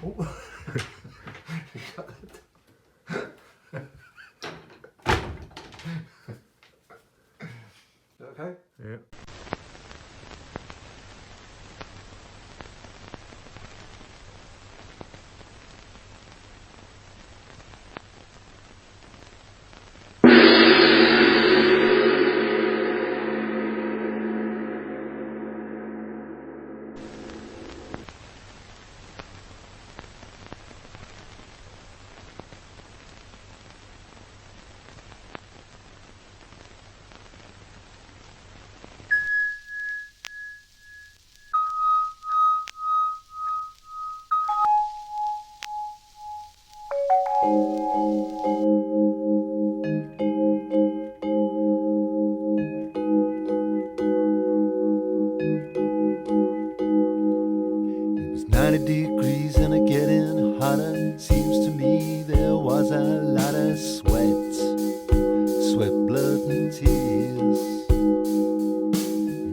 Oh. Okay? Yeah. It was 90 degrees and it getting hotter. Seems to me there was a lot of sweat, blood and tears.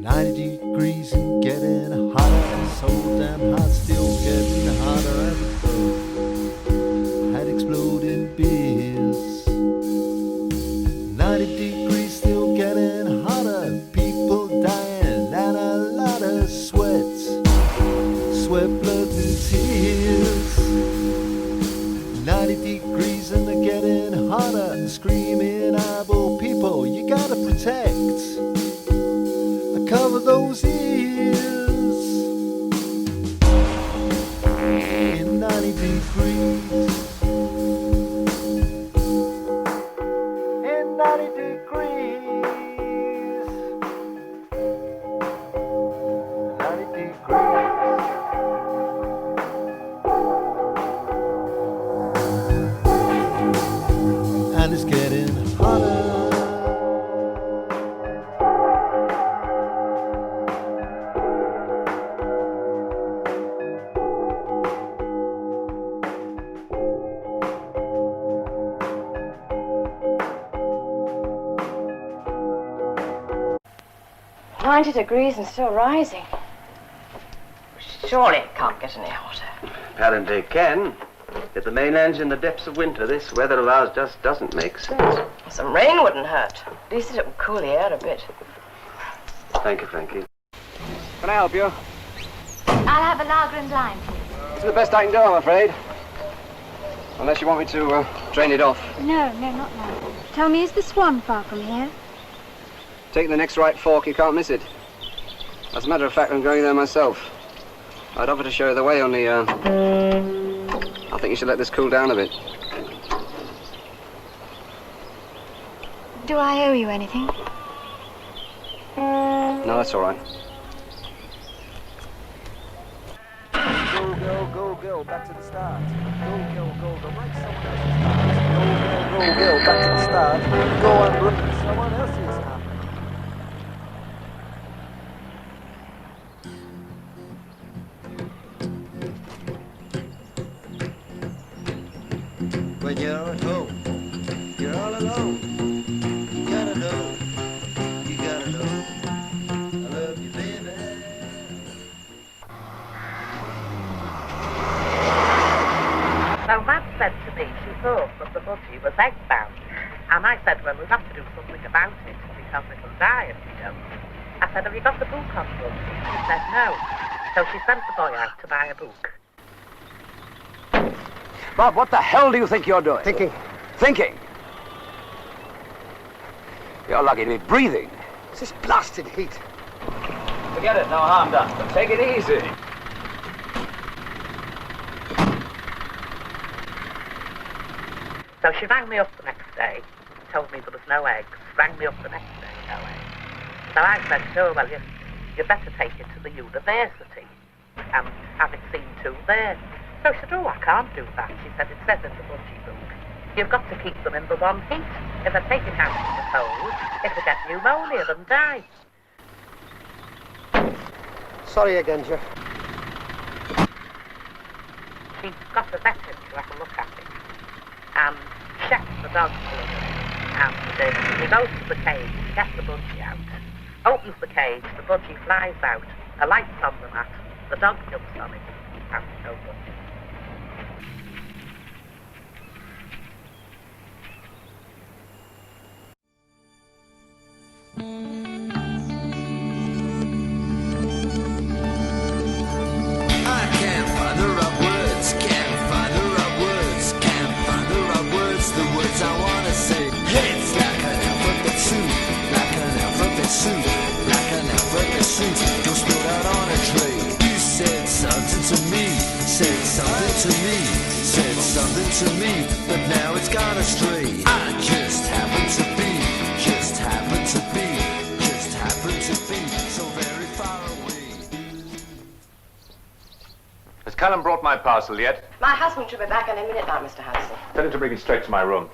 90 degrees and getting hotter, so damn hot, still getting hotter as a boat had exploded beers. 90 degrees, still getting hotter, people dying and a lot of sweat, blood and tears. 90 degrees and they're getting hotter, screaming eyeball people, you gotta protect, cover those ears. In 90 degrees, in 90 degrees, 90 degrees. And it's getting hotter. "90 degrees and still rising. Surely it can't get any hotter." Apparently it can. If the mainland's in the depths of winter, this weather of ours just doesn't make sense. Some rain wouldn't hurt. At least it would cool the air a bit. Thank you, Frankie. Can I help you? I'll have a lager and lime, please. It's the best I can do, I'm afraid. Unless you want me to drain it off. No, not now. Tell me, is the Swan far from here? Take the next right fork, you can't miss it. As a matter of fact, I'm going there myself. I'd offer to show you the way, only, I think you should let this cool down a bit. Do I owe you anything? No, that's all right. Go, girl, back to the start. Go, girl, like someone else's heart. Go, girl, back to the start. Go and break someone else's heart. When you're at home, you're all alone. You gotta know, I love you, baby. So Matt said to me she thought that the budgie was egg-bound. And I said, well, we'll have to do something about it because it'll die if we don't. I said, have you got the book on the budgie? She said, no. So she sent the boy out to buy a book. Bob, what the hell do you think you're doing? Thinking. Thinking? You're lucky to be breathing. It's this blasted heat. Forget it, no harm done. But take it easy. So she rang me up the next day, told me there was no eggs. Rang me up the next day, no eggs. So I said, oh, well, you better take it to the university and have it seen to there. So she said, oh, I can't do that. She said, it says in the budgie book, you've got to keep them in the one heat. If I take it out in the cold, it'll get pneumonia and die. Sorry again, Jeff. She got the vet in to have a look at it and checked the dog blood. And he goes to the cage, gets the budgie out, opens the cage, the budgie flies out, a light's on the mat, the dog jumps on it, and no budgie. I can't find the right words, can't find the right words, can't find the right words, the words I wanna say. It's like an alphabet soup, like an alphabet soup, like an alphabet soup, don't spill out on a tray. You said something to me, said something to me, said something to me, but now it's gone astray. I just happen to be, just happen to be, just happen to be so very far away. Has Callum brought my parcel yet? My husband should be back any minute now, Mr. Hanson. Tell him to bring it straight to my room.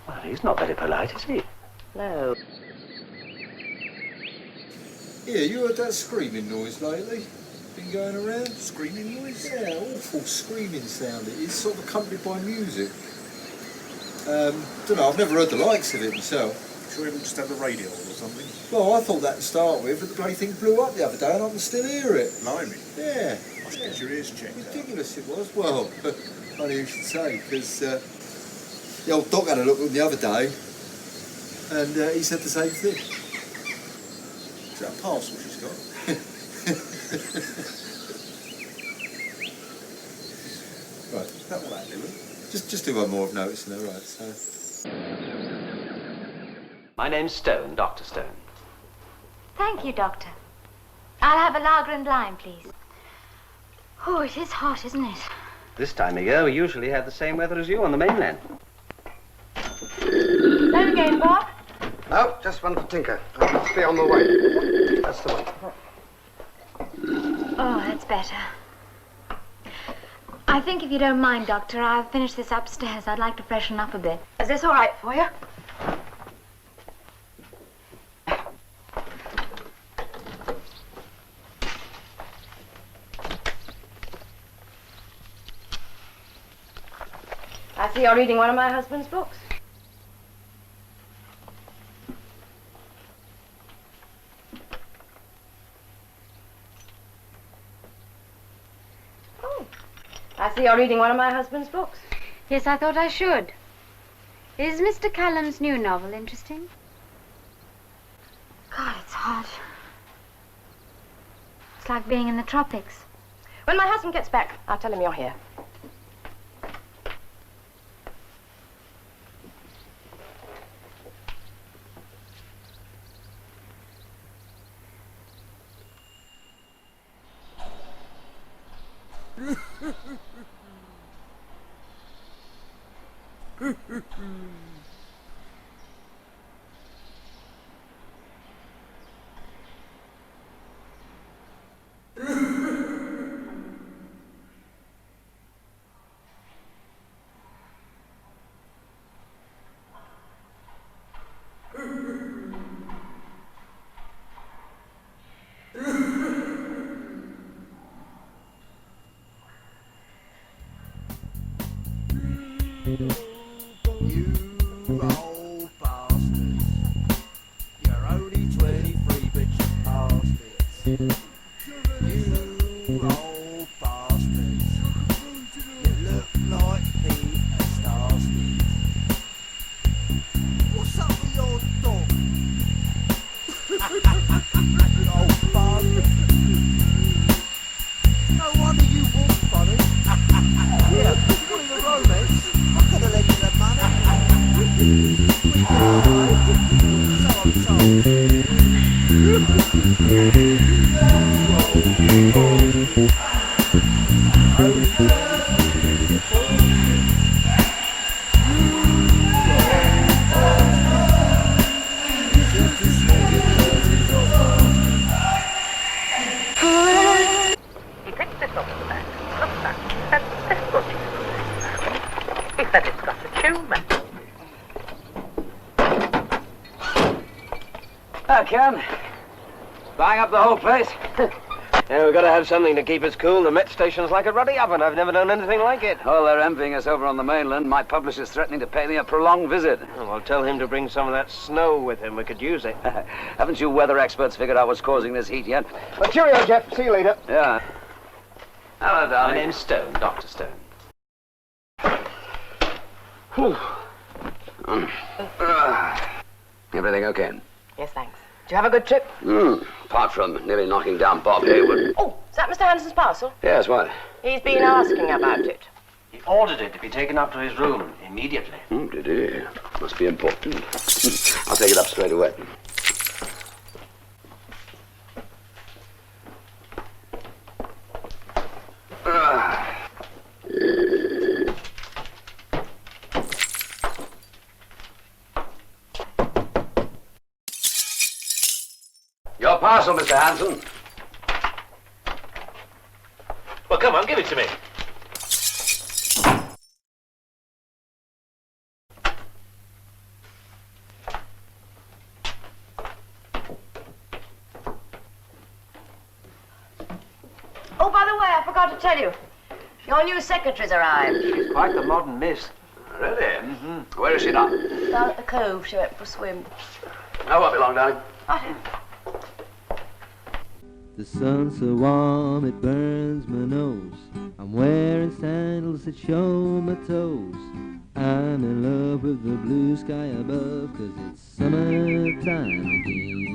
Well, he's not very polite, is he? No. Yeah, you heard that screaming noise lately? Been going around? Screaming noise? Yeah, awful screaming sound. It's sort of accompanied by music. Don't know, I've never heard the likes of it myself. Sure you haven't just had the radio on or something? Well, I thought that to start with, but the bloody thing blew up the other day and I can still hear it. Blimey. Yeah. I should get your ears checked out. Ridiculous it was. Well, funny you should say, because the old doc had a look at them the other day and he said the same thing. Is that a parcel she's got? Right. That will that do it? Just do one more of noticing her, right, so... My name's Stone, Dr. Stone. Thank you, Doctor. I'll have a lager and lime, please. Oh, it is hot, isn't it? This time of year, we usually have the same weather as you on the mainland. Home again, Bob? No, just one for Tinker. I must be on the way. That's the one. Oh, that's better. I think if you don't mind, Doctor, I'll finish this upstairs. I'd like to freshen up a bit. Is this all right for you? I see you're reading one of my husband's books. Oh, I see you're reading one of my husband's books. Yes, I thought I should. Is Mr. Callum's new novel interesting? God, it's hot. It's like being in the tropics. When my husband gets back, I'll tell him you're here. You old bastards. You're only 23, but you passed it. You old bastards. You look like Peter Starsky. What's up with your dog? You old bastard. No wonder you walk funny. Yeah, you got in the romance. I could have lent you the money. He picked this off the back, looked back, and said, this what he's He said it's got a tumour. I can. Buying up the whole place. Yeah, we've got to have something to keep us cool. The Met station's like a ruddy oven. I've never known anything like it. Oh, they're envying us over on the mainland. My publisher's threatening to pay me a prolonged visit. Oh, I'll tell him to bring some of that snow with him. We could use it. Haven't you weather experts figured out what's causing this heat yet? Well, cheerio, Jeff. See you later. Yeah. Hello, My darling. name's Stone, Dr. Stone. Everything okay? Yes, thanks. Did you have a good trip? Apart from nearly knocking down Bob Hayward. Oh, is that Mr. Hanson's parcel? Yes, what? He's been asking about it. He ordered it to be taken up to his room immediately. Did he? Must be important. I'll take it up straight away. Your parcel, Mr. Hanson. Well, come on, give it to me. Oh, by the way, I forgot to tell you. Your new secretary's arrived. She's quite the modern miss. Really? Mm-hmm. Where is she now? Down at the cove, she went for a swim. I won't be long, darling. The sun's so warm it burns my nose. I'm wearing sandals that show my toes. I'm in love with the blue sky above, 'cause it's summertime again.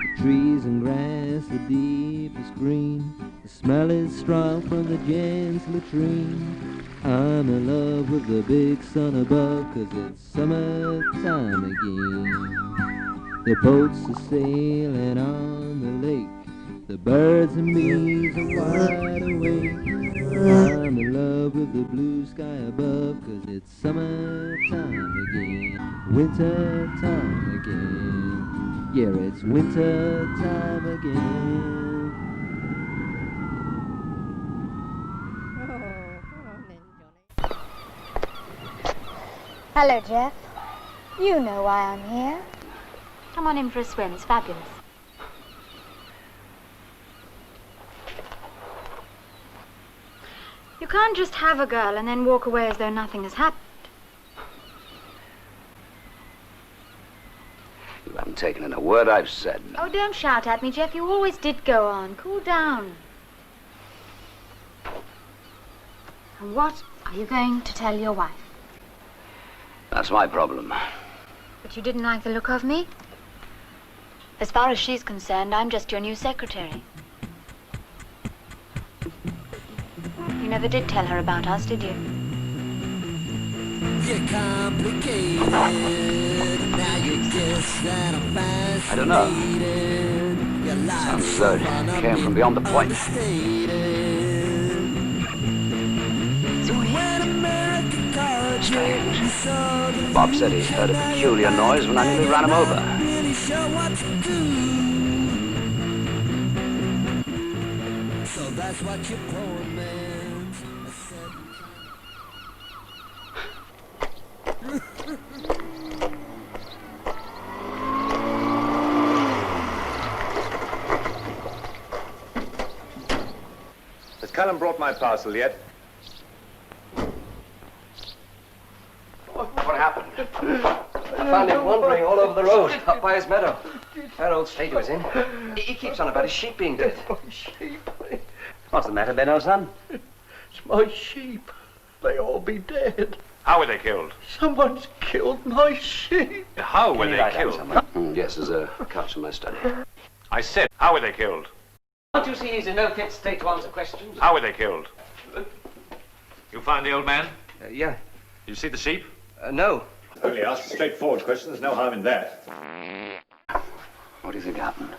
The trees and grass, the deepest green. The smell is strong from the gents' latrine. I'm in love with the big sun above, 'cause it's summertime again. The boats are sailing on the lake. The birds and bees are wide awake. I'm in love with the blue sky above, 'cause it's summertime again. Winter time again. Yeah, it's winter time again. Hello, Jeff. You know why I'm here. Come on in for a swim. It's fabulous. You can't just have a girl and then walk away as though nothing has happened. You haven't taken in a word I've said. Oh, don't shout at me, Jeff. You always did go on. Cool down. And what are you going to tell your wife? That's my problem. But you didn't like the look of me? As far as she's concerned, I'm just your new secretary. You never did tell her about us, did you? You're complicated. Now you guess that I'm fascinated. I don't know. Sounds as though it came from beyond the point. Strange. Bob said he heard a peculiar noise when I nearly ran him over. So that's what your poor man Has Callum brought my parcel yet? What happened? I found him wandering all over the road, up by his meadow. That old state he was in. He keeps on about his sheep being dead. My sheep. What's the matter, Benno, son? It's my sheep. They all be dead. How were they killed? Someone's killed my sheep. How were they killed? Yes, there's a couch in my study. I said, how were they killed? Don't you see he's in no fit state to answer questions? How were they killed? You find the old man? Yeah. You see the sheep? No. Only ask a straightforward question. There's no harm in that. What do you think happened?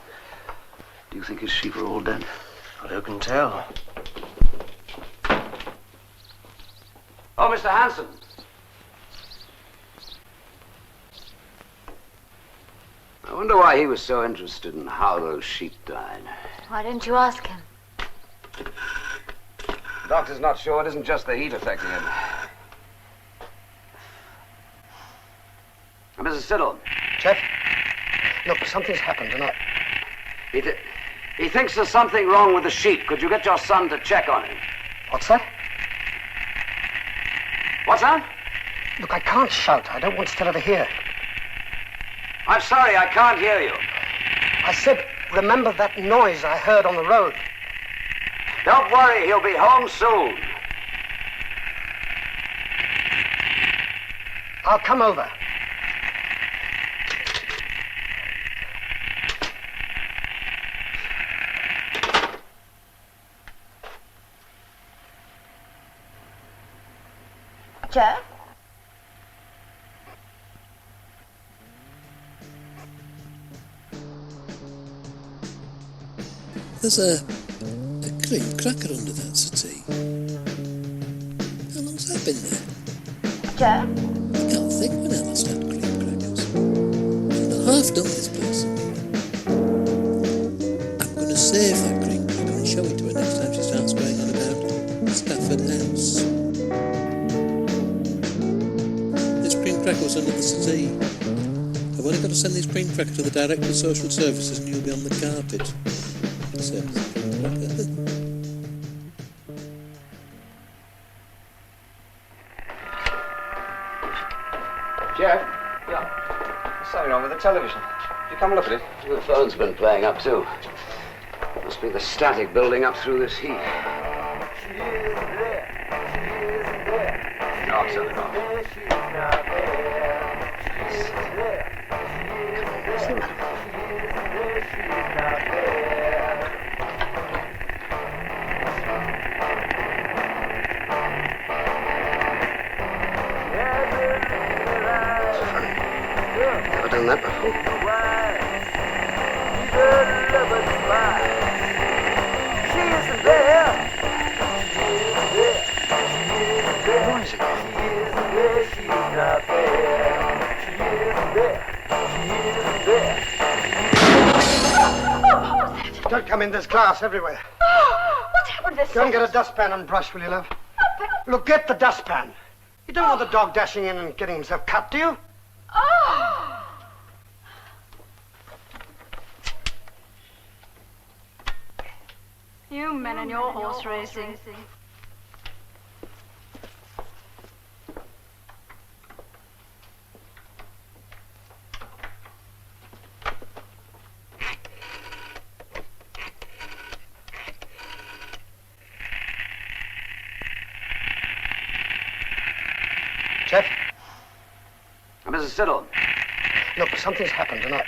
Do you think his sheep are all dead? Well, who can tell? Oh, Mr. Hanson. I wonder why he was so interested in how those sheep died. Why don't you ask him? The doctor's not sure it isn't just the heat affecting him. Mrs. Siddle. Jeff? Look, something's happened tonight. He thinks there's something wrong with the sheep. Could you get your son to check on him? What's that? What's that? Look, I can't shout. I don't want Stella to hear. I'm sorry, I can't hear you. I said, remember that noise I heard on the road? Don't worry, he'll be home soon. I'll come over. Jeff? There's a cream cracker under that settee. How long's that been there? Jeff? I can't think when I last had cream crackers. I've half done this place. I'm going to save that cream cracker and show it to her next time she starts going on about Stafford House. This cream cracker was under the settee. I've only got to send this cream cracker to the Director of Social Services and you'll be on the carpet. Jeff? Yeah? What's something wrong with the television? You come look at it? The phone's been playing up, too. Must be the static building up through this heat. She isn't there. She isn't there. No, I'll turn it off. She's not there. She isn't there. She isn't there. She isn't there. She's not there. Never done that before. She isn't there. What is it? She's not there. She isn't there. She isn't there. Don't come in, there's glass everywhere. What's happened to this? Go and get a dustpan and brush, will you, love? Look, get the dustpan. You don't want the dog dashing in and getting himself cut, do you? Oh! You men and your horse racing. Jeff? Mrs. Siddle. Look, something's happened tonight.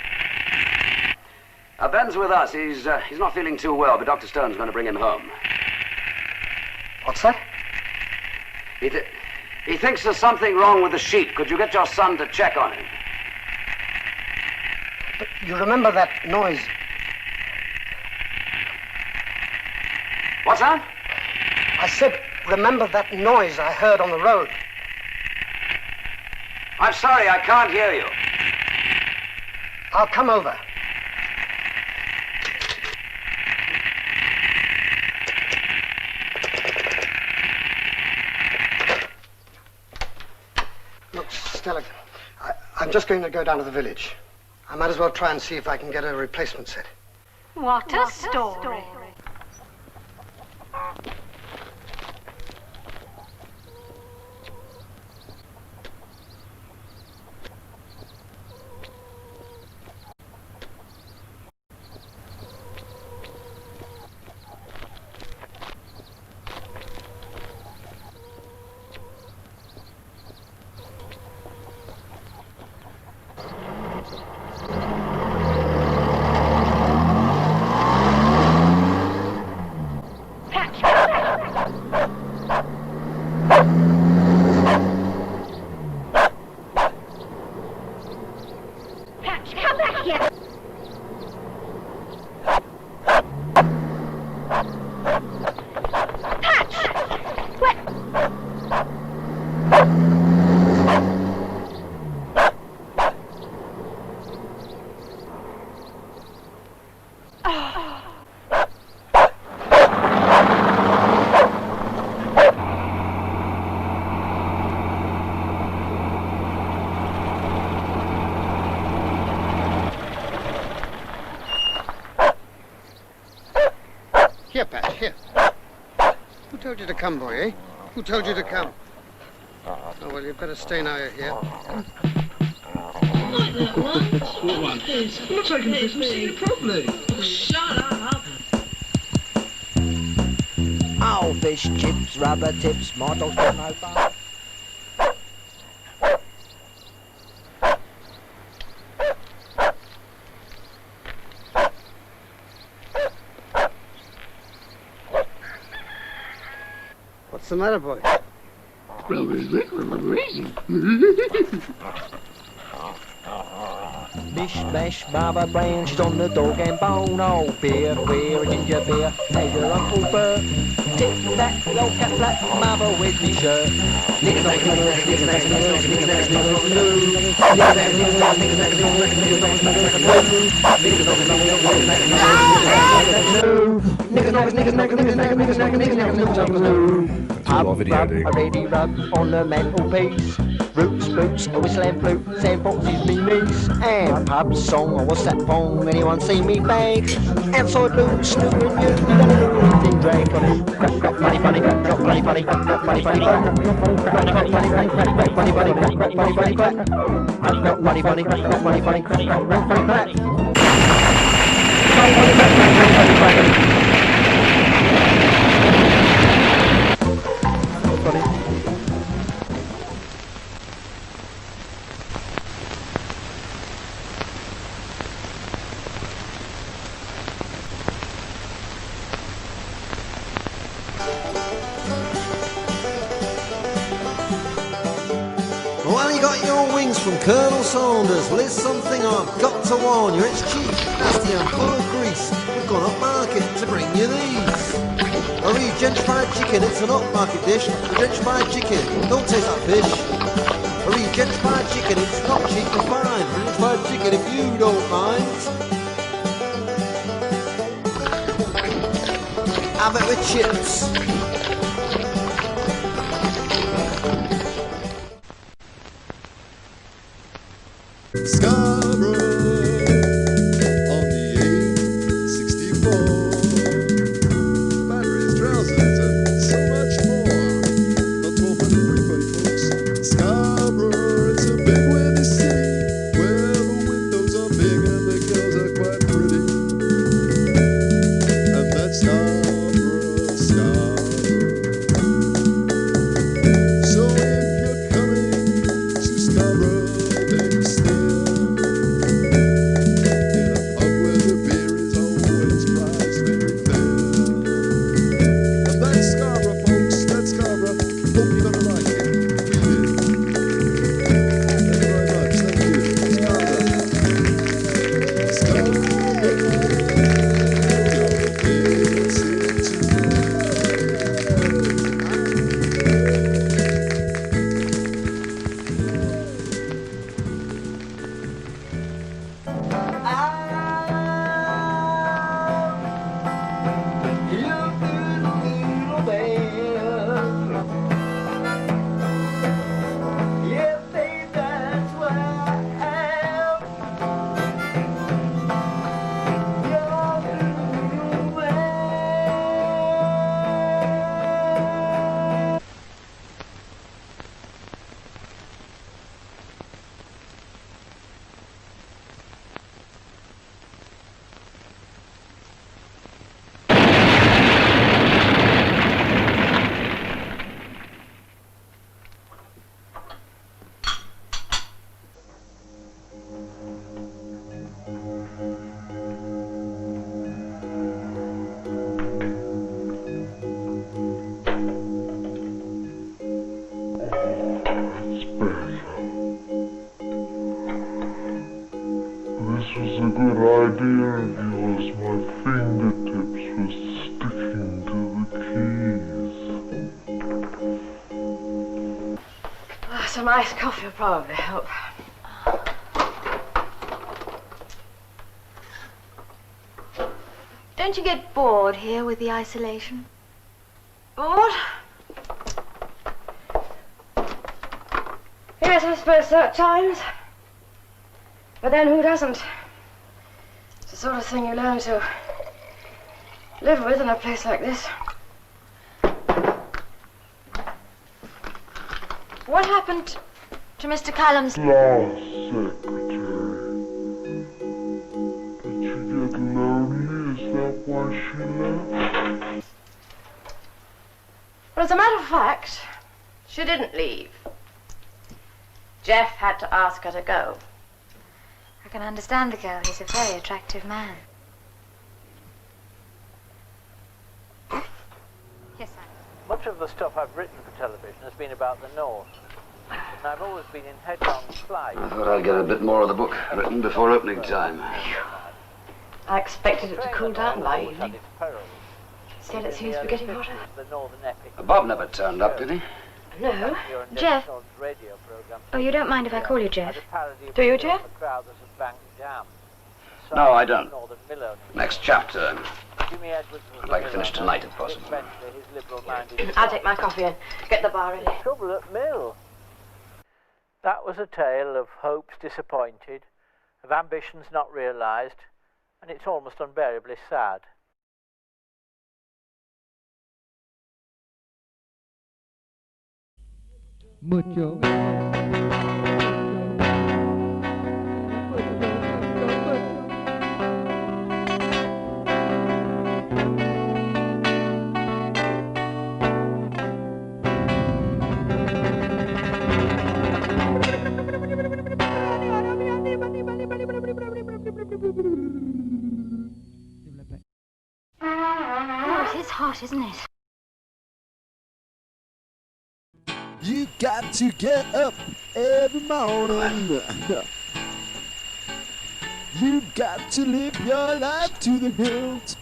Ben's with us. He's not feeling too well, but Dr. Stone's going to bring him home. What's that? He thinks there's something wrong with the sheep. Could you get your son to check on him? But you remember that noise? What's that? I said, remember that noise I heard on the road? I'm sorry, I can't hear you. I'll come over. Look, Stella, I'm just going to go down to the village. I might as well try and see if I can get a replacement set. What a story. Here, Pat, here. Who told you to come, boy, eh? Who told you to come? Oh, well, you'd better stay now you're here. What one? I'm not taking this. I'm seeing it properly. Oh, shut up. Oh, fish chips, rubber tips, models for no bar. What's the matter, boy? Bish, bash, Barbara Brown, she's on the dog and bone. Oh, beer, queer, ginger beer, hey, your Uncle Bert. Tic tac, low cat flat, mother with me shirt. Pub rub, a ready rub on the mantelpiece. Roots, boots, a whistle and flute, sandboxes me niece. And pub song, or what's that pong? Anyone see me bags? Outside loot, snooping you, thing drag on it. Crap, funny, funny, drop, funny, funny, funny, funny, funny, funny, funny, funny, funny, funny, funny, funny, funny, funny, funny, Well, you got your wings from Colonel Saunders. Well, here's something I've got to warn you. It's cheap, nasty and full of grease. We've gone up market to bring you these. A re-gentrified chicken, it's an up-market dish. A gentrified chicken, don't taste like fish. A re-gentrified chicken, it's not cheap and fine. Gentrified chicken, if you don't mind. Have it with chips. Scarborough on the 864. Batteries, trousers, and so much more. Not 12.3, folks. Scarborough, it's a big windy city where the windows are big and the girls are quite pretty. And that's Scarborough, Scarborough. So if you're coming to Scarborough, baby, stay. Some iced coffee will probably help. Don't you get bored here with the isolation? Bored? Yes, I suppose so at times. But then who doesn't? It's the sort of thing you learn to live with in a place like this. What happened to Mr. Callum's last secretary? Did she get lonely? Is that why she left? Well, as a matter of fact, she didn't leave. Jeff had to ask her to go. I can understand the girl. He's a very attractive man. Yes, Much of the stuff I've written for television has been about the North. And I've always been in headlong flight. I thought I'd get a bit more of the book written before opening time. I expected it to cool down by evening. Instead it seems to be getting hotter. Bob never turned up, did he? No. Jeff. Oh, you don't mind if I call you Jeff? Do you, Jeff? No, I don't. Next chapter. I'd like to finish tonight, if possible. I'll take my coffee and get the bar ready. Trouble at Mill. That was a tale of hopes disappointed, of ambitions not realised, and it's almost unbearably sad. Mucho. Oh, it is hot, isn't it? You got to get up every morning. You got to live your life to the hilt.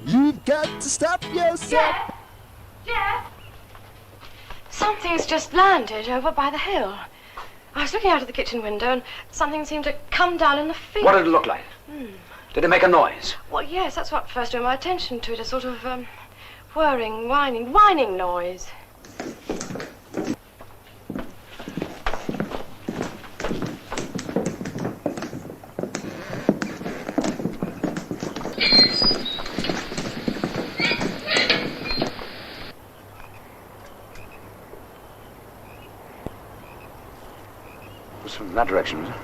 You've got to stop yourself. Jeff! Jeff! Something's just landed over by the hill. I was looking out of the kitchen window and something seemed to come down in the field. What did it look like? Did it make a noise? Well, yes, that's what first drew my attention to it, a sort of, whirring, whining noise. It was from that direction, was it?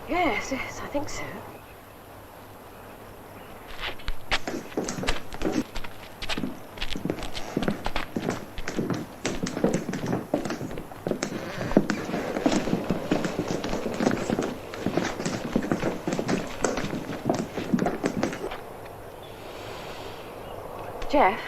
Yes, I think so. Jeff?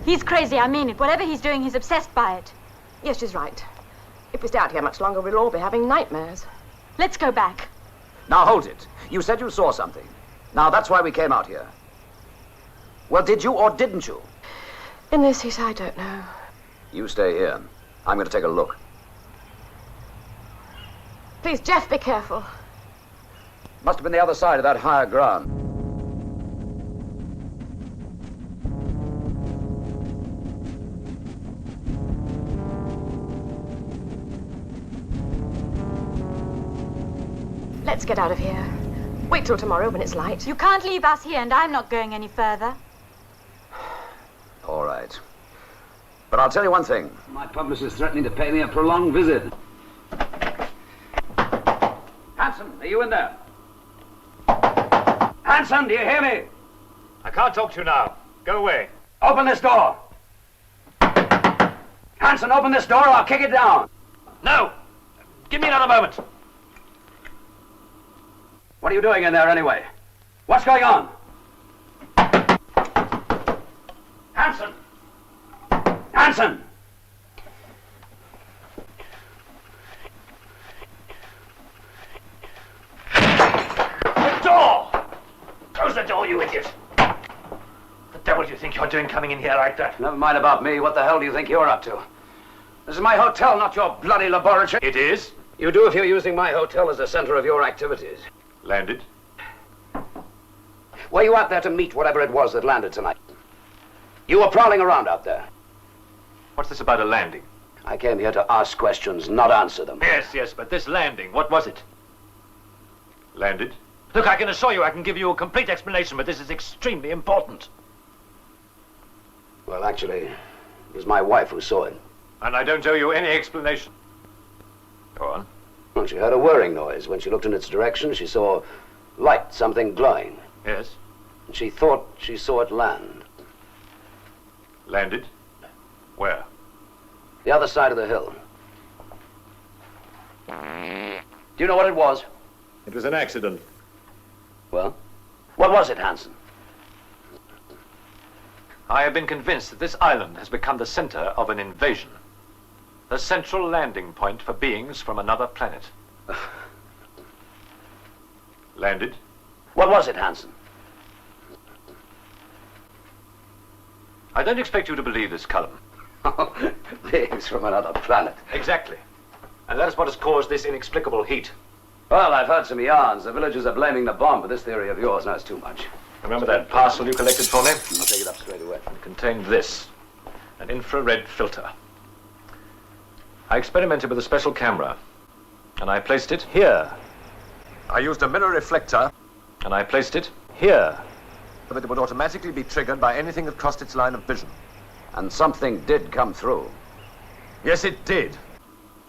He's crazy, I mean it. Whatever he's doing, he's obsessed by it. Yes, she's right. If we stay out here much longer, we'll all be having nightmares. Let's go back. Now, hold it. You said you saw something. Now, that's why we came out here. Well, did you or didn't you? In this case, I don't know. You stay here. I'm going to take a look. Please, Jeff, be careful. Must have been the other side of that higher ground. Let's get out of here. Wait till tomorrow when it's light. You can't leave us here, and I'm not going any further. All right. But I'll tell you one thing. My publicist is threatening to pay me a prolonged visit. Hanson, are you in there? Hanson, do you hear me? I can't talk to you now. Go away. Open this door. Hanson, open this door or I'll kick it down. No! Give me another moment. What are you doing in there anyway? What's going on? Hanson! Hanson! The door! Close the door, you idiot! The devil do you think you're doing coming in here like that? Never mind about me. What the hell do you think you're up to? This is my hotel, not your bloody laboratory. It is? You do if you're using my hotel as the center of your activities. Landed? Were you out there to meet whatever it was that landed tonight? You were prowling around out there. What's this about a landing? I came here to ask questions, not answer them. Yes, but this landing, what was it? Landed? Look, I can assure you I can give you a complete explanation, but this is extremely important. Well, actually, it was my wife who saw it. And I don't owe you any explanation. Go on. Well, she heard a whirring noise. When she looked in its direction, she saw light, something glowing. Yes? And she thought she saw it land. Landed? Where? The other side of the hill. Do you know what it was? It was an accident. Well, what was it, Hanson? I have been convinced that this island has become the center of an invasion. The central landing point for beings from another planet. Landed? What was it, Hanson? I don't expect you to believe this, Cullum. Beings from another planet. Exactly. And that is what has caused this inexplicable heat. Well, I've heard some yarns. The villagers are blaming the bomb, but this theory of yours, no, it's too much. Remember that parcel you collected for me? I'll take it up straight away. It contained this, an infrared filter. I experimented with a special camera, and I placed it here. I used a mirror reflector, and I placed it here. So that it would automatically be triggered by anything that crossed its line of vision. And something did come through. Yes, it did.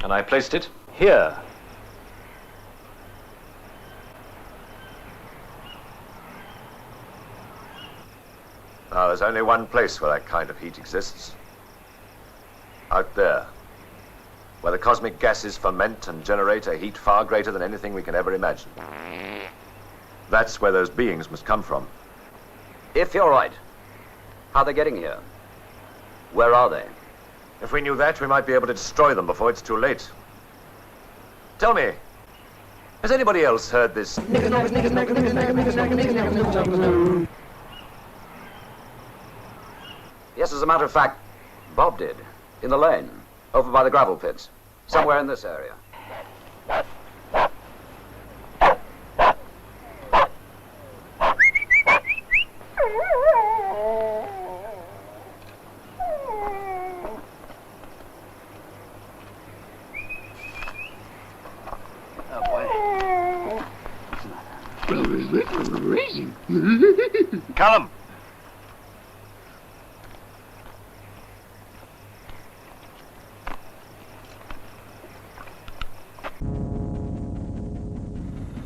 And I placed it here. Now, there's only one place where that kind of heat exists. Out there, where the cosmic gases ferment and generate a heat far greater than anything we can ever imagine. That's where those beings must come from. If you're right, how are they getting here? Where are they? If we knew that, we might be able to destroy them before it's too late. Tell me, has anybody else heard this? Yes, as a matter of fact, Bob did. In the lane, over by the gravel pits. Somewhere in this area. Callum!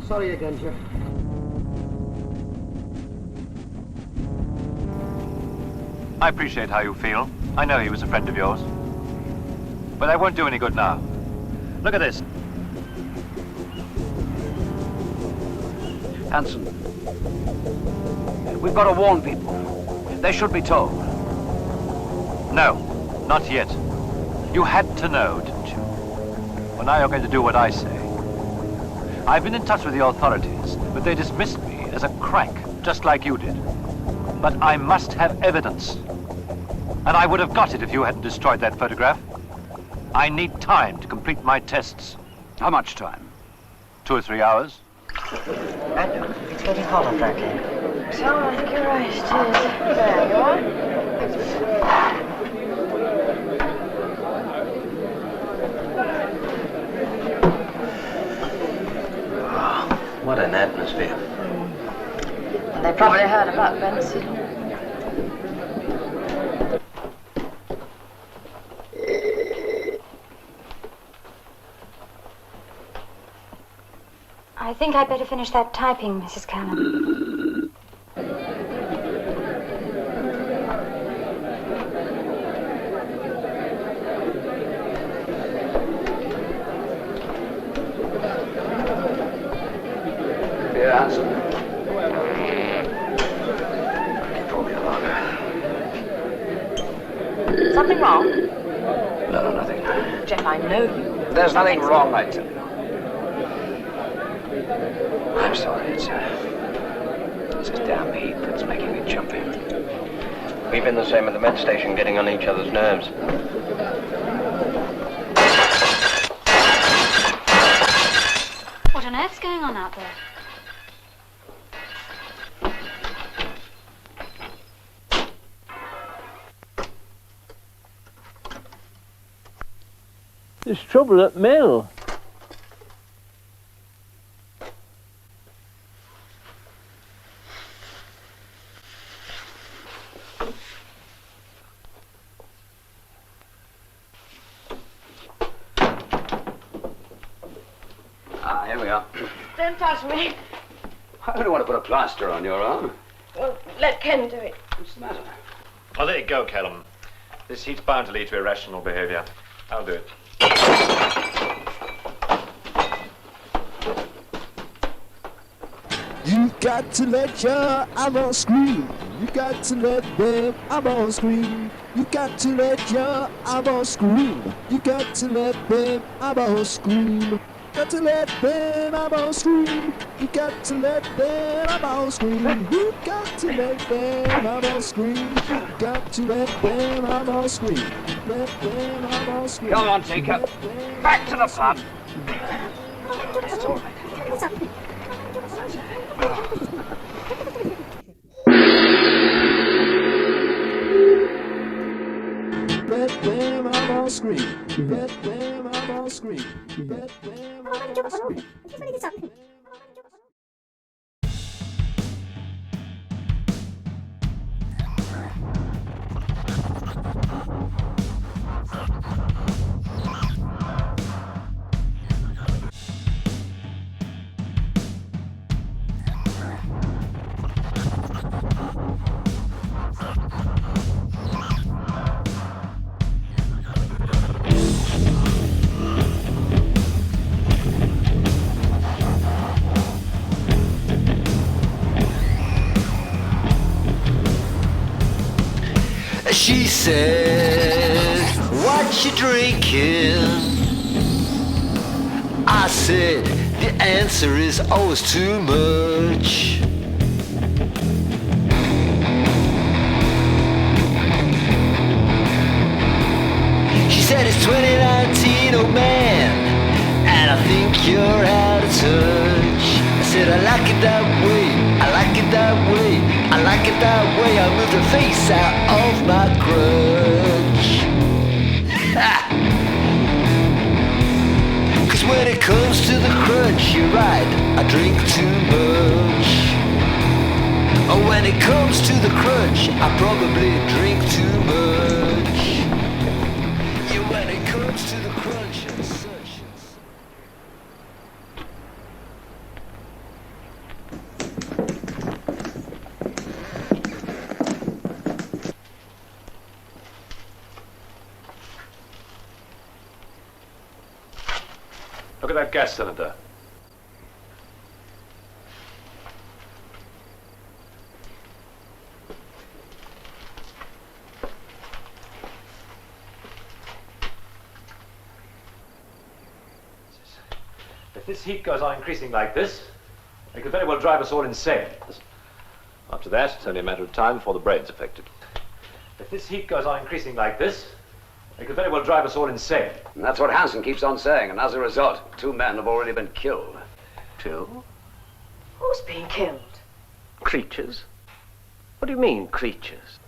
Sorry again, Jeff. I appreciate how you feel. I know he was a friend of yours. But that won't do any good now. Look at this. Hanson, we've got to warn people. They should be told. No, not yet. You had to know, didn't you? Well, now you're going to do what I say. I've been in touch with the authorities, but they dismissed me as a crank, just like you did. But I must have evidence. And I would have got it if you hadn't destroyed that photograph. I need time to complete my tests. How much time? 2 or 3 hours. It's getting hot up there, Kate. So, I think you're right. It is. There you are. What an atmosphere. And they probably heard about Benson. I think I'd better finish that typing, Mrs. Callum. Here, Hanson. Something wrong? No, nothing. Jeff, I know you. There's nothing wrong, I tell you. I'm sorry, it's this damn heat that's making me jumpy. We've been the same at the med station, getting on each other's nerves. What on earth's going on out there? There's trouble at mill. Here we are. Don't touch me. I don't want to put a plaster on your arm. Well, let Ken do it. What's the matter? Oh, there you go, Callum. This heat's bound to lead to irrational behavior. I'll do it. You got to let your eyeballs scream. You got to let them eyeballs scream. You got to let your eyeballs scream. You got to let them eyeballs scream. Got to let them eyeballs scream. You got to let them eyeballs scream. You got to let them eyeballs scream. You got to let them eyeballs scream. Let them eyeballs scream. Come on, Jacob. Back to the pub. It's all right. Let them eyeballs scream. Let them eyeballs scream. Let them eyeballs scream. She said, what you drinking? I said, the answer is always too much. She said, it's 2019, oh man, and I think you're out of touch. I said, I like it that way, I like it that way, I like it that way. I moved her face out of my crutch. Cause when it comes to the crunch, you're right, I drink too much. Oh, when it comes to the crunch, I probably drink too much. Yeah, when it comes to the crunch and such. Look at that gas cylinder. If this heat goes on increasing like this, it could very well drive us all insane. After that, it's only a matter of time before the brain's affected. If this heat goes on increasing like this, it could very well drive us all insane. And that's what Hanson keeps on saying, and as a result, 2 men have already been killed. 2? Who's being killed? Creatures? What do you mean, creatures?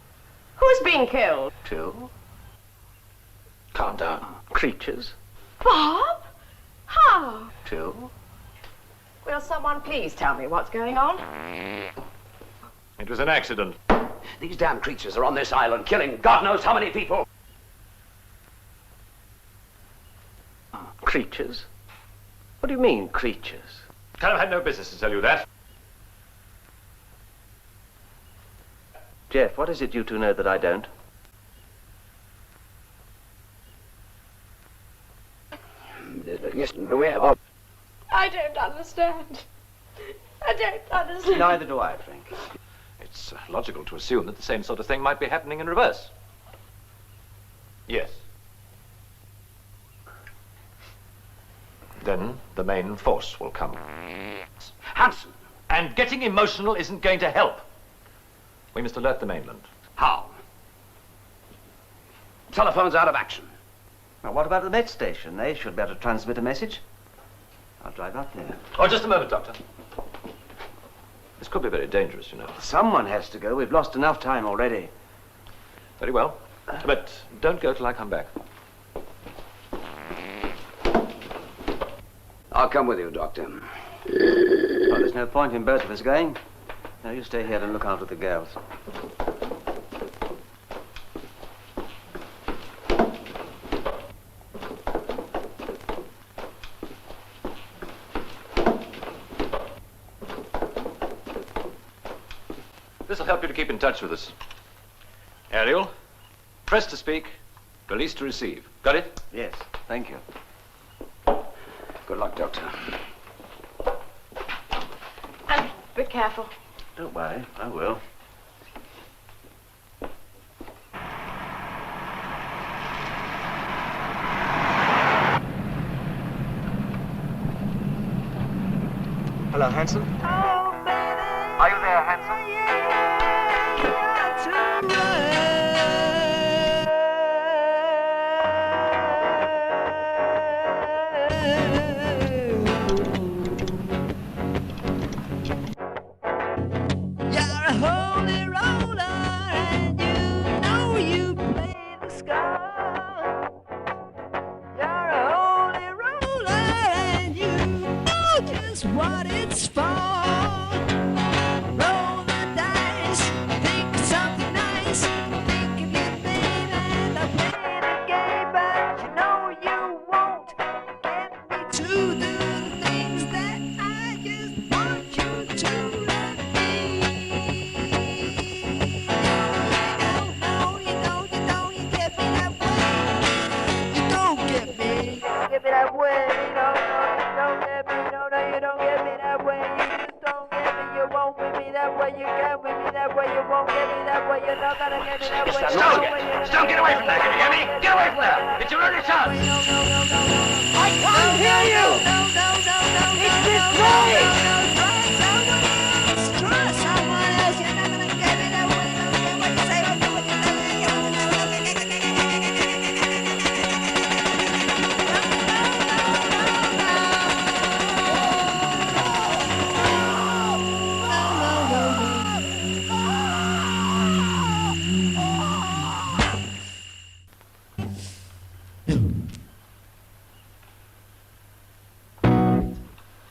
Who's being killed? 2? Calm down. Creatures? Bob? How? 2? Will someone please tell me what's going on? It was an accident. These damn creatures are on this island, killing God knows how many people. Creatures? What do you mean, creatures? Callum had no business to tell you that. Jeff, what is it you two know that I don't? Yes, we have. I don't understand. I don't understand. Neither do I, Frank. It's logical to assume that the same sort of thing might be happening in reverse. Yes. Then the main force will come. Hanson! And getting emotional isn't going to help. We must alert the mainland. How? Telephone's out of action. Well, what about the Met station? They should be able to transmit a message. I'll drive up there. Oh, just a moment, Doctor. This could be very dangerous, you know. Someone has to go. We've lost enough time already. Very well. But don't go till I come back. I'll come with you, Doctor. Well, there's no point in both of us going. Now, you stay here and look after the girls. This'll help you to keep in touch with us. Ariel, press to speak, release to receive. Got it? Yes, thank you. Good luck, Doctor. And be careful. Don't worry, I will. Hello, Hanson. Are you there, Hanson? What it's for. Roll the dice, think of something nice, think of your baby, and I'll play the game, but you know you won't get me to do the things that I just want you to let me. You get me that way. You don't get me that way. Don't get me, you don't get me that way. You just don't get me, you won't with me that way. You can't with me that way, you won't get me that way. You're not gonna get me that way. Stone, get away from there, can you hear me? Get away from there! It's your only chance! I can't hear you! It's this way! Try someone else, you're not gonna get me that way. What you say, what you say.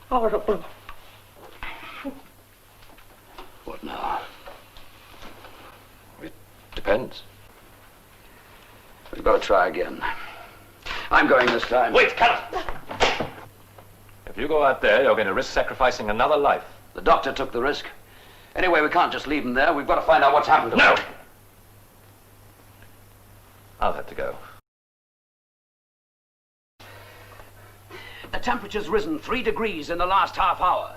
Horrible. What now? It depends. We've got to try again. I'm going this time. Wait, cut it! If you go out there, you're going to risk sacrificing another life. The doctor took the risk. Anyway, we can't just leave him there. We've got to find out what's happened to him. No! I'll have to go. The temperature's risen 3 degrees in the last half hour.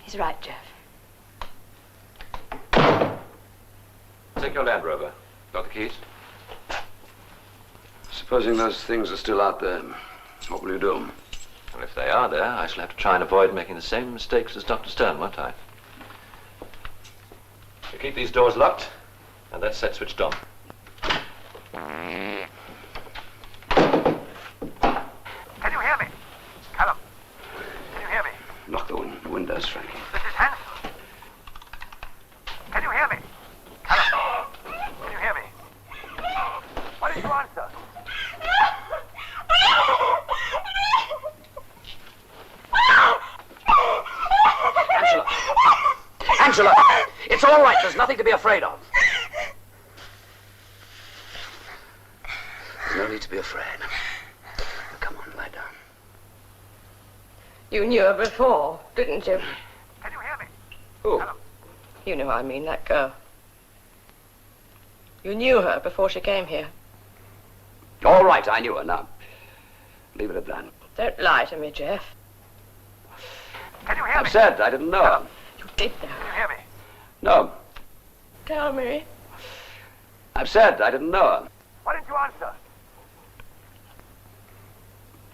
He's right, Jeff. Take your Land Rover. Got the keys? Supposing those things are still out there, what will you do? Well, if they are there, I shall have to try and avoid making the same mistakes as Dr. Stern, won't I? You keep these doors locked, and that set switched on. Can you hear me? Callum, can you hear me? Lock the windows, Frankie. This is Hanson. Can you hear me? Callum, can you hear me? Why didn't you answer? Angela! It's all right. There's nothing to be afraid of. There's no need to be afraid. Come on, lie down. You knew her before, didn't you? Can you hear me? Who? You know I mean, that girl. You knew her before she came here. All right, I knew her. Now, leave it at that. Don't lie to me, Jeff. Can you hear I me? said I didn't know her. You did know. Can you hear me? No. Tell me. I've said I didn't know her. Why didn't you answer?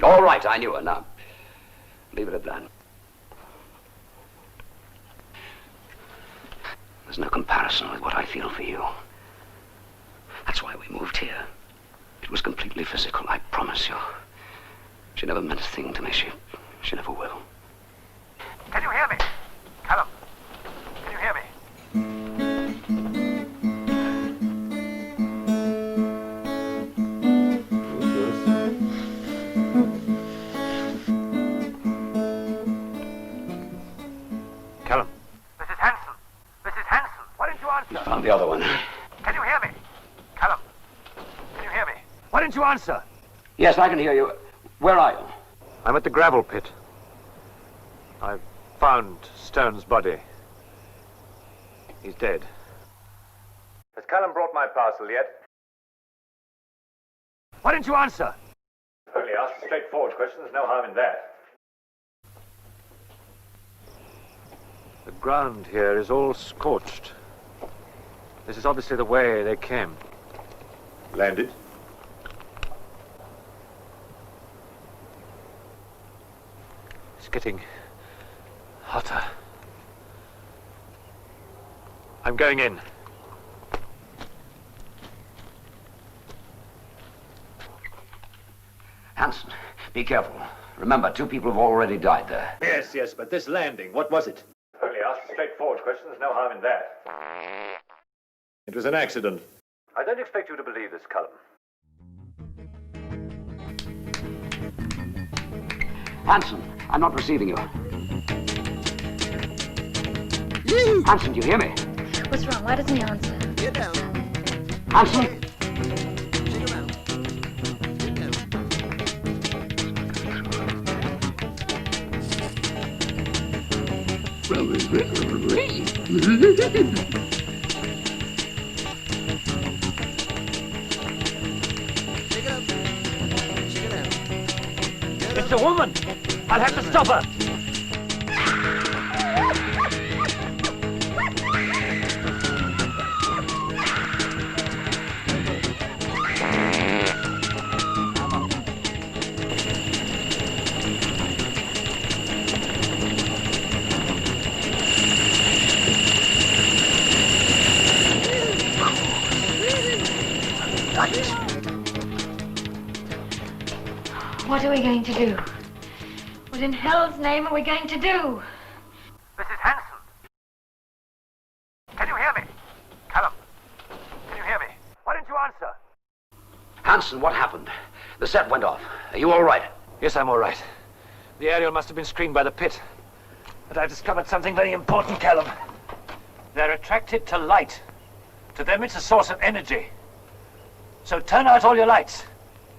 All right, I knew her. Now, leave it at that. There's no comparison with what I feel for you. That's why we moved here. It was completely physical, I promise you. She never meant a thing to me. She never will. Can you hear me? Callum, can you hear me? answer? Yes, I can hear you. Where are you? I'm at the gravel pit. I've found Stone's body. He's dead. Has Callum brought my parcel yet? Why didn't you answer? Only ask straightforward questions. There's no harm in that. The ground here is all scorched. This is obviously the way they came. Landed? It's getting hotter. I'm going in. Hanson, be careful. Remember, 2 people have already died there. Yes, but this landing, what was it? Only ask straightforward questions. There's no harm in that. It was an accident. I don't expect you to believe this, Callum. Hanson, I'm not receiving you. Hanson, do you hear me? What's wrong? Why doesn't he answer? Get down. Hanson? Dig around. Get down. Pick it up. Check it out. It's a woman! I'll have to stop her! What are we going to do? What in hell's name are we going to do? This is Hanson. Can you hear me? Callum, can you hear me? Why didn't you answer? Hanson, what happened? The set went off. Are you all right? Yes, I'm all right. The aerial must have been screened by the pit. But I've discovered something very important, Callum. They're attracted to light. To them, it's a source of energy. So turn out all your lights.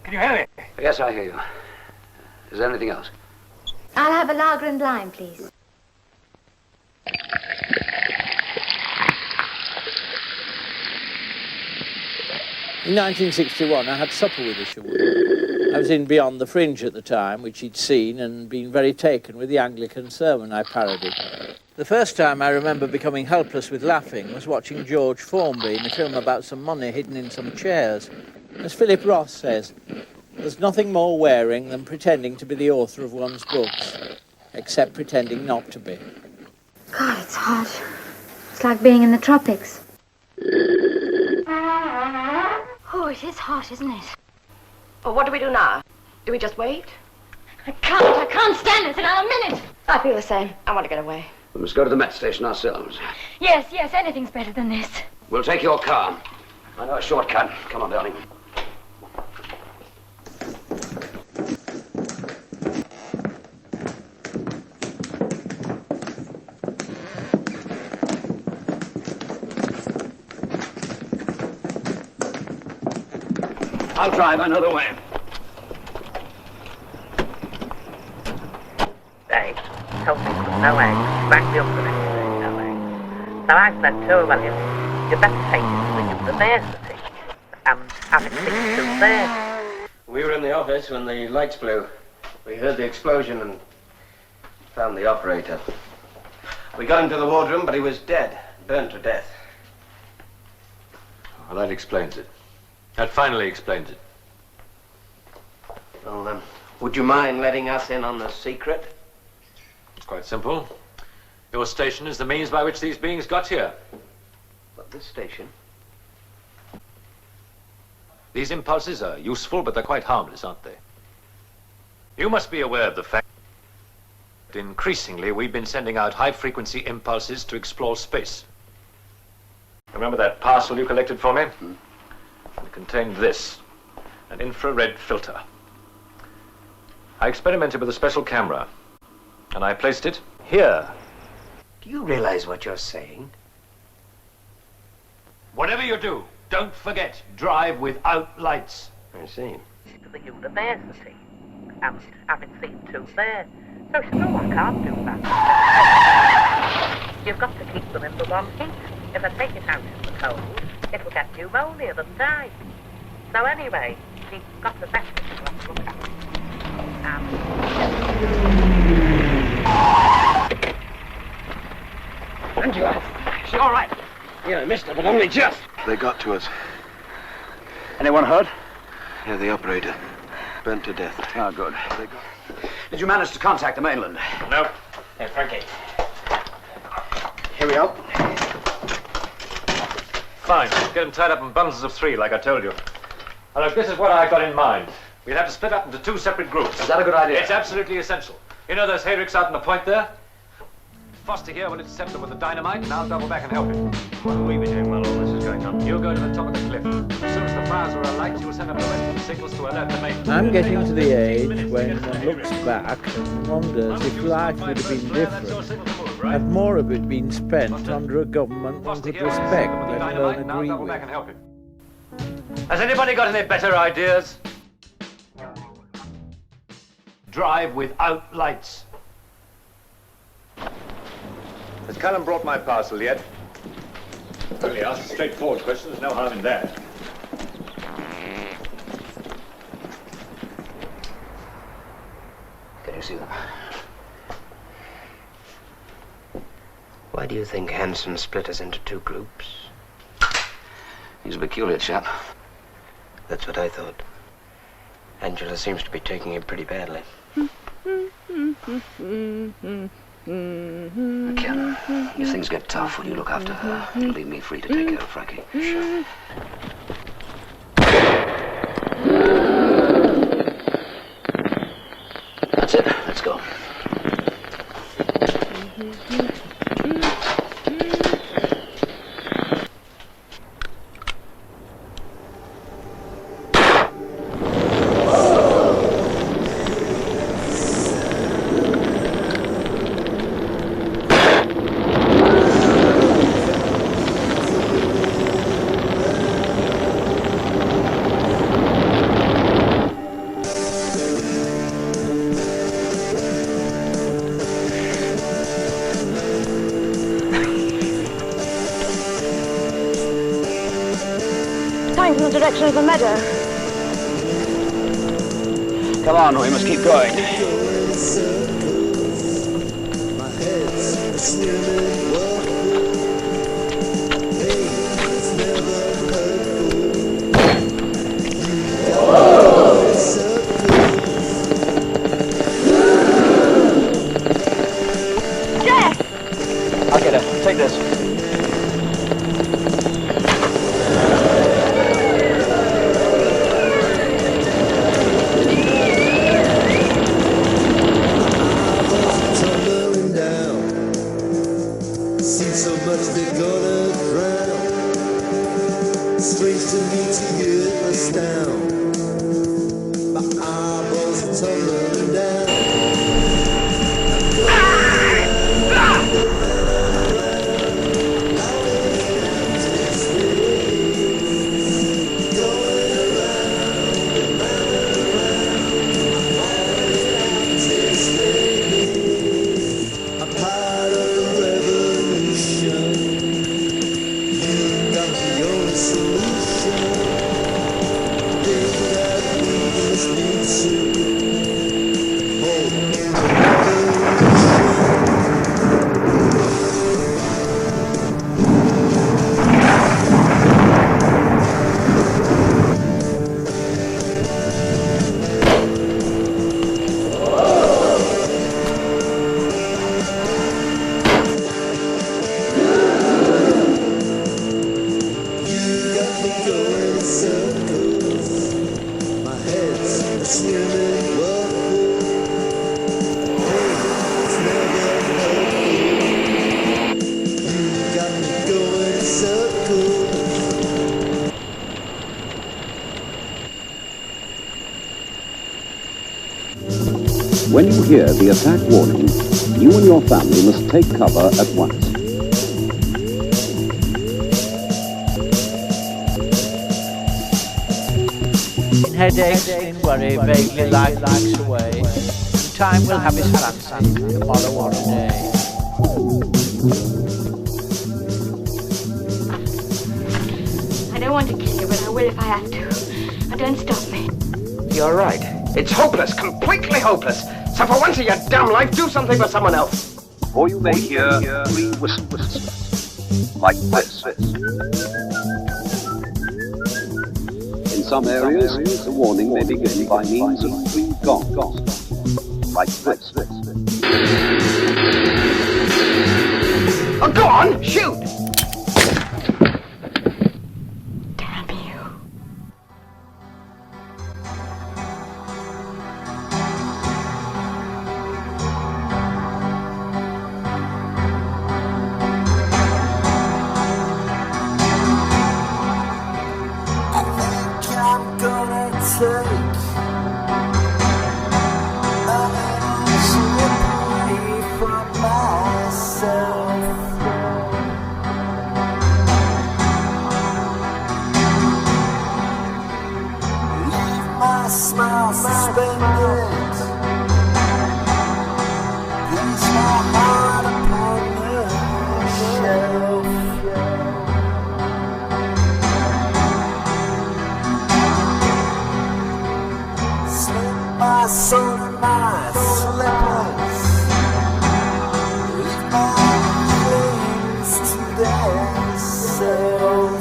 Can you hear me? Yes, I hear you. Is there anything else? I'll have a lager and lime, please. In 1961, I had supper with Isherwood. I was in Beyond the Fringe at the time, which he'd seen and been very taken with the Anglican sermon I parodied. The first time I remember becoming helpless with laughing was watching George Formby in a film about some money hidden in some chairs. As Philip Ross says, there's nothing more wearing than pretending to be the author of one's books, except pretending not to be. God, it's hot. It's like being in the tropics. Oh, it is hot, isn't it? Well, what do we do now? Do we just wait? I can't stand this another minute. I feel the same. I want to get away. We must go to the Met station ourselves. Yes, anything's better than this. We'll take your car. I know a shortcut. Come on, darling. I'll drive another way. They told me there was no eggs, rang me up the next day, no eggs. So I said to her, well, you better take it to the university and have it fixed through there. We were in the office when the lights blew. We heard the explosion and found the operator. We got him to the wardroom, but he was dead, burned to death. Well, that explains it. That finally explains it. Well, would you mind letting us in on the secret? It's quite simple. Your station is the means by which these beings got here. But this station? These impulses are useful, but they're quite harmless, aren't they? You must be aware of the fact that increasingly we've been sending out high-frequency impulses to explore space. Remember that parcel you collected for me? It contained this, an infrared filter. I experimented with a special camera, and I placed it here. Do you realize what you're saying? Whatever you do, don't forget, drive without lights. I see. to the university. And having seen two there, so she said, oh, I can't do that. You've got to keep them in the one heat. If I take it out in the cold, it'll get pneumonia and die. So anyway, she got the best to look at it. Angela, she's all right. Yeah, I missed her, but only just. They got to us. Anyone hurt? Yeah, the operator. Burnt to death. Oh, good. Did you manage to contact the mainland? No. Hey, Frankie. Here we are. Fine. Get them tied up in bundles of 3, like I told you. Now, look, this is what I got in mind. We'll have to split up into 2 separate groups. Is that a good idea? It's absolutely essential. You know those hayricks out on the point there? Foster here will intercept them with the dynamite, and I'll double back and help him. What will we be doing while all this is going on? You'll go to the top of the cliff. As soon as the fires are alight, you'll send up emergency signals to alert the main. I'm getting to the age when one looks back and wonders if life would have been different had more of it been spent under a government one could respect, let alone agree with. Has anybody got any better ideas? Drive without lights. Has Callum brought my parcel yet? Only ask a straightforward question, there's no harm in that. Can you see them? Why do you think Hanson split us into 2 groups? He's a peculiar chap. That's what I thought. Angela seems to be taking it pretty badly. Ken, if things get tough, will you look after her and leave me free to take care of Frankie? Sure. That's it. Let's go. Coming from the direction of the meadow. Come on, we must keep going. Jeff! I'll get her. Take this. When you hear the attack warning, you and your family must take cover at once. Headaches, worry, vaguely life lags away, and time will have his fancy, tomorrow or today. I don't want to kill you, but I will if I have to. Now don't stop me. You're right. It's hopeless, completely hopeless. So for once in your damn life, do something for someone else. Or you may hear 3 whistles, like this. In some areas, the warning may be given by means of 3 gongs, like this. Oh, go on, shoot! Smile suspended. Place my heart upon the shelf. Slip my soul in my slippers. Leave my feelings to their self.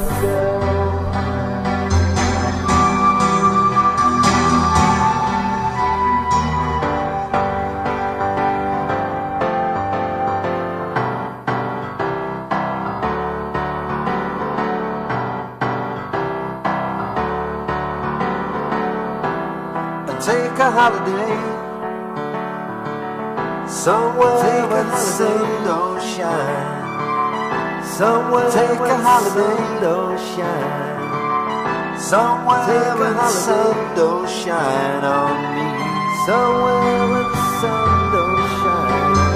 Take a holiday somewhere where the sun don't shine. Somewhere take a holiday don't shine. Somewhere where the sun don't shine on me. Somewhere where the sun don't shine on me.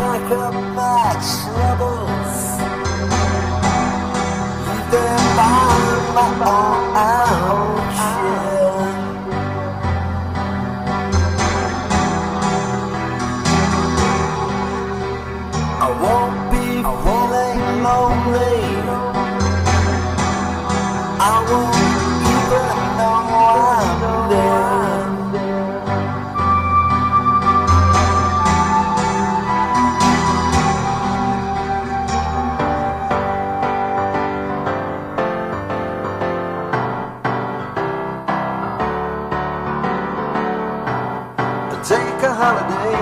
Pack up my troubles, leave them by my own armchair. I won't be feeling lonely. I won't even know I'm there. Take a holiday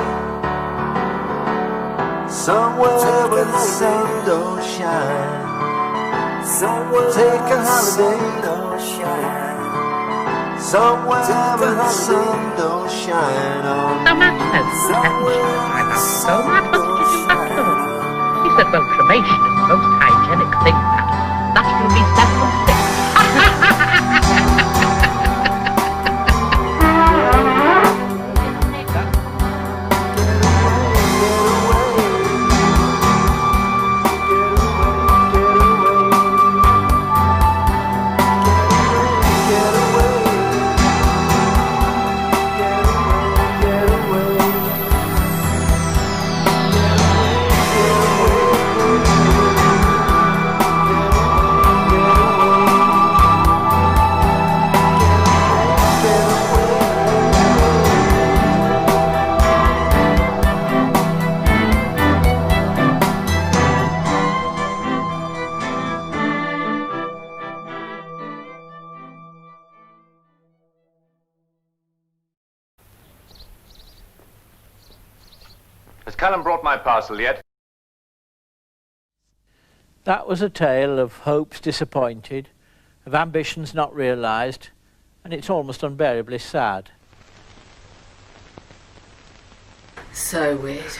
somewhere where the sun don't shine. Somewhere take a holiday don't shine. Somewhere where the sun don't shine on me. I love so much. What did you do afterwards? He said, well, cremation is the most hygienic thing, Madam. That will be several things. Has Callum brought my parcel yet? That was a tale of hopes disappointed, of ambitions not realised, and it's almost unbearably sad. So weird.